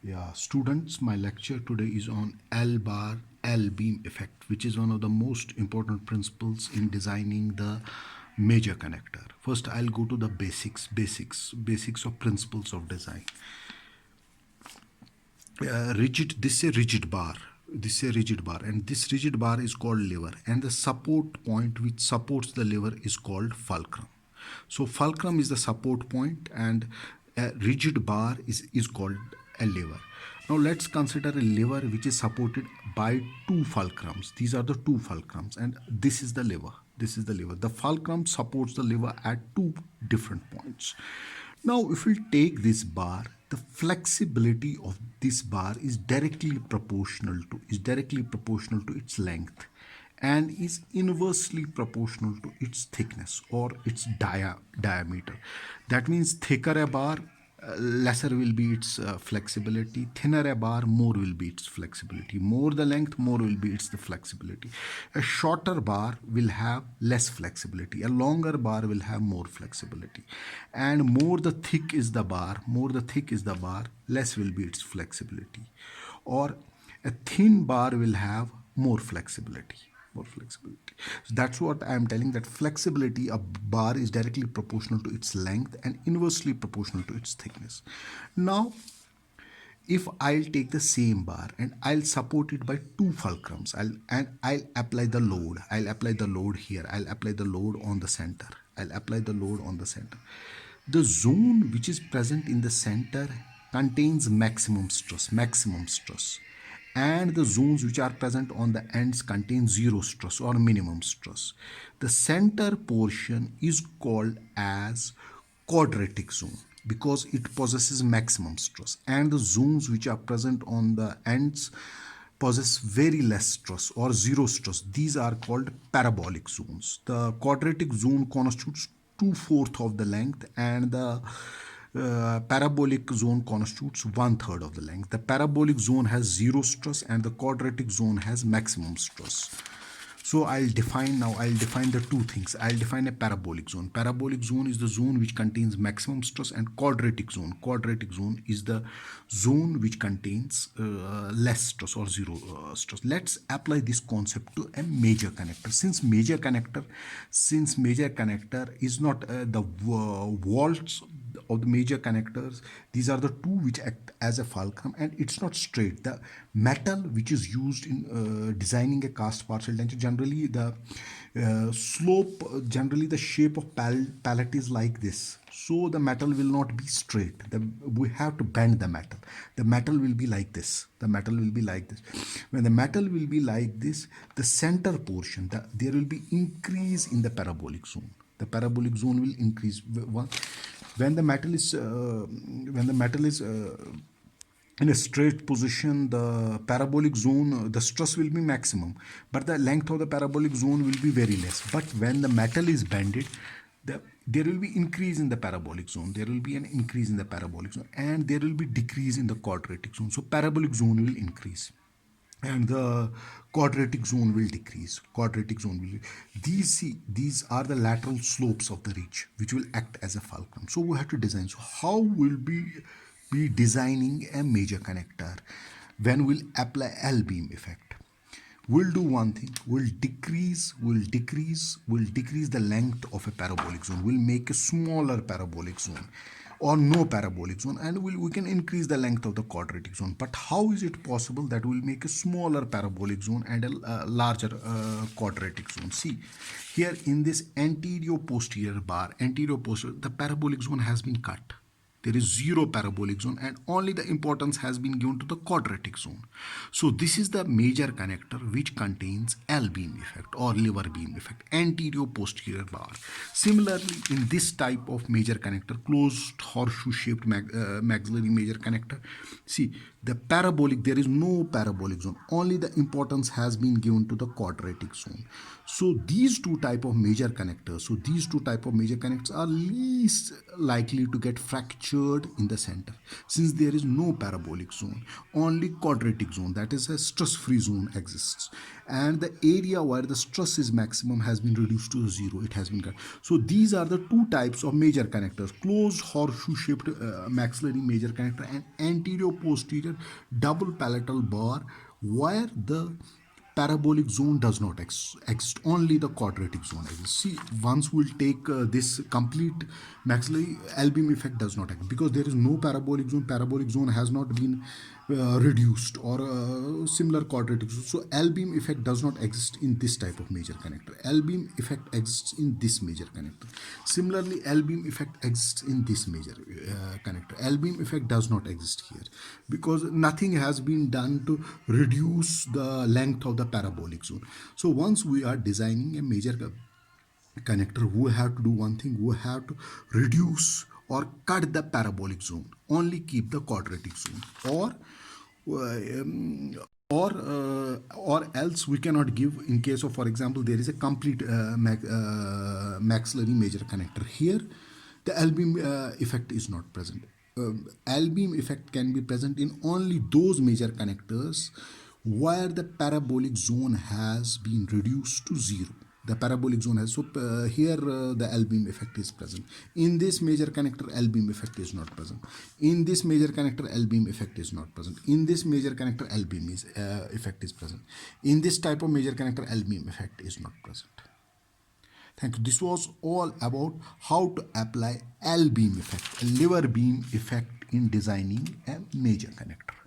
Yeah, students, my lecture today is on L bar L beam effect, which is one of the most important principles in designing the major connector. First, I'll go to the basics of principles of design. Rigid, this is a rigid bar. This is a rigid bar, and this rigid bar is called lever, and the support point which supports the lever is called fulcrum. So fulcrum is the support point, and a rigid bar is called a lever. Now let's consider a lever which is supported by two fulcrums. These are the two fulcrums, and this is the lever. This is the lever. The fulcrum supports the lever at two different points. Now, if we take this bar, the flexibility of this bar is directly proportional to its length, and is inversely proportional to its thickness or its diameter. That means thicker a bar, lesser will be its flexibility. Thinner a bar, more will be its flexibility. More the length, more will be its the flexibility. A shorter bar will have less flexibility. A longer bar will have more flexibility. And more the thick is the bar, less will be its flexibility. Or a thin bar will have more flexibility. So that's what I'm telling, that flexibility of bar is directly proportional to its length and inversely proportional to its thickness. Now, if I'll take the same bar and I'll support it by two fulcrums, I'll apply the load. I'll apply the load here. I'll apply the load on the center. I'll apply the load on the center. The zone which is present in the center contains maximum stress, and the zones which are present on the ends contain zero stress or minimum stress. The center portion is called as quadratic zone because it possesses maximum stress, and the zones which are present on the ends possess very less stress or zero stress. These are called parabolic zones. The quadratic zone constitutes 2/4 of the length, and the parabolic zone constitutes 1/3 of the length. The parabolic zone has zero stress, and the quadratic zone has maximum stress. So I'll define the two things. I'll define a parabolic zone. Parabolic zone is the zone which contains maximum stress, and quadratic zone is the zone which contains less stress or zero stress. Let's apply this concept to a major connector. Since major connector is not the walls of the major connectors, these are the two which act as a fulcrum, and it's not straight. The metal which is used in designing a cast partial denture, generally the shape of pallet is like this. So the metal will not be straight. We have to bend the metal. The metal will be like this. When the metal will be like this, the center portion, there will be increase in the parabolic zone. The parabolic zone will increase when the metal is in a straight position. The parabolic zone, the stress will be maximum, but the length of the parabolic zone will be very less. But when the metal is bended, there will be increase in the parabolic zone. There will be an increase in the parabolic zone, and there will be decrease in the quadratic zone. So parabolic zone will increase, and the quadratic zone will decrease. These are the lateral slopes of the ridge which will act as a fulcrum. So we have to design. So how will be designing a major connector when we'll apply L beam effect? We'll do one thing. We'll decrease the length of a parabolic zone. We'll make a smaller parabolic zone or no parabolic zone, and we can increase the length of the quadratic zone. But how is it possible that we'll make a smaller parabolic zone and a larger quadratic zone? See, here in this anterior posterior bar, the parabolic zone has been cut. There is zero parabolic zone, and only the importance has been given to the quadratic zone. So this is the major connector which contains L beam effect or lever beam effect, anterior posterior bar. Similarly, in this type of major connector, closed horseshoe shaped maxillary major connector, see, there is no parabolic zone, only the importance has been given to the quadratic zone. So these two type of major connectors, are least likely to get fractured in the center, since there is no parabolic zone, only quadratic zone, that is a stress-free zone exists, and the area where the stress is maximum has been reduced to zero. It has been cut. So these are the two types of major connectors: closed horseshoe-shaped maxillary major connector and anterior posterior double palatal bar, where the parabolic zone does not exist, only the quadratic zone exists. See, once we'll take this complete maxillary, L-beam effect does not exist because there is no parabolic zone has not been reduced, or similar quadratic zone. So L-beam effect does not exist in this type of major connector. L-beam effect exists in this major connector. Similarly, L-beam effect exists in this major connector. L-beam effect does not exist here because nothing has been done to reduce the length of the parabolic zone. So once we are designing a major connector, we have to do one thing: we have to reduce or cut the parabolic zone, only keep the quadratic zone, or else we cannot give. In case of, for example, there is a complete maxillary major connector here, the L-beam effect is not present. L-beam effect can be present in only those major connectors where the parabolic zone has been reduced to zero. The parabolic zone has, so here the L-beam effect is present. In this major connector, L-beam effect is not present. In this major connector, L-beam effect is not present. In this major connector, L-beam effect is present. In this type of major connector, L-beam effect is not present. Thank you. This was all about how to apply L-beam effect, a lever beam effect, in designing a major connector.